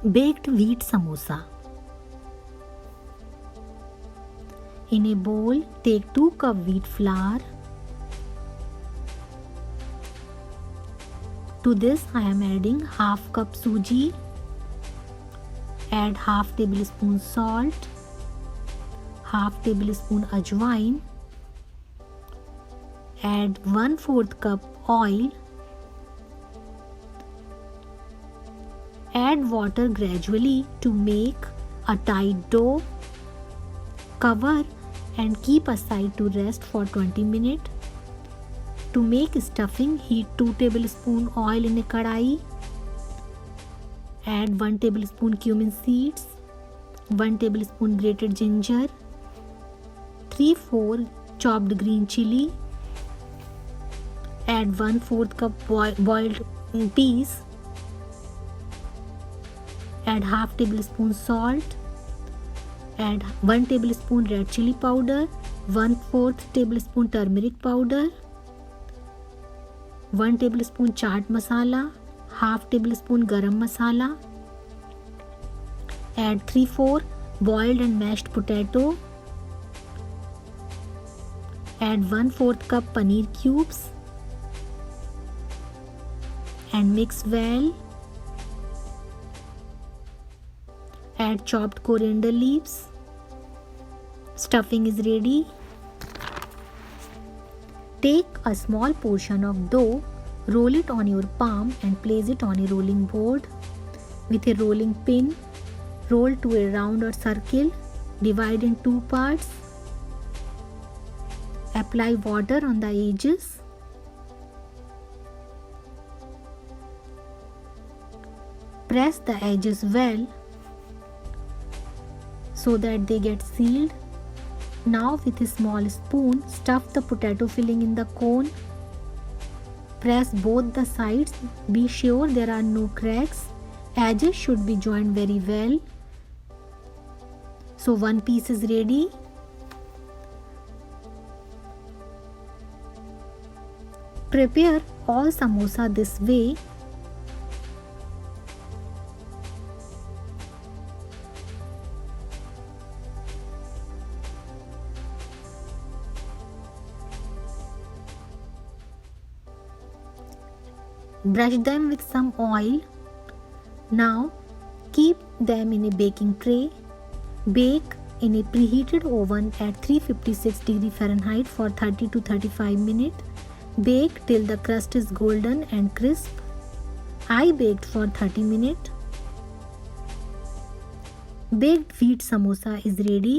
Baked wheat samosa. In a bowl, take 2 cup wheat flour. To this I am adding half cup suji. Add half tablespoon salt, half tablespoon ajwain. Add 1/4 cup oil. Add water gradually to make a tight dough. Cover and keep aside to rest for 20 minutes. To make stuffing, heat 2 tablespoon oil in a kadai. Add 1 tablespoon cumin seeds, 1 tablespoon grated ginger, 3/4 chopped green chili. Add 1/4 cup boiled peas. Add half tablespoon salt. Add 1 tablespoon red chili powder, 1/4 tablespoon turmeric powder, 1 tablespoon chaat masala, half tablespoon garam masala. Add 3/4 boiled and mashed potato. Add 1/4 cup paneer cubes and mix well. Add chopped coriander leaves. Stuffing is ready. Take a small portion of dough, roll it on your palm and place it on a rolling board. With a rolling pin, roll to a round or circle. Divide in 2 parts. Apply water on the edges. Press the edges well so that they get sealed. Now with a small spoon, stuff the potato filling in the cone. Press both the sides. Be sure there are no cracks. Edges should be joined very well. So one piece is ready. Prepare all samosa this way. Brush them with some oil. Now keep them in a baking tray. Bake in a preheated oven at 356 degree Fahrenheit for 30 to 35 minutes. Bake till the crust is golden and crisp. I baked for 30 minutes. Baked wheat samosa is ready.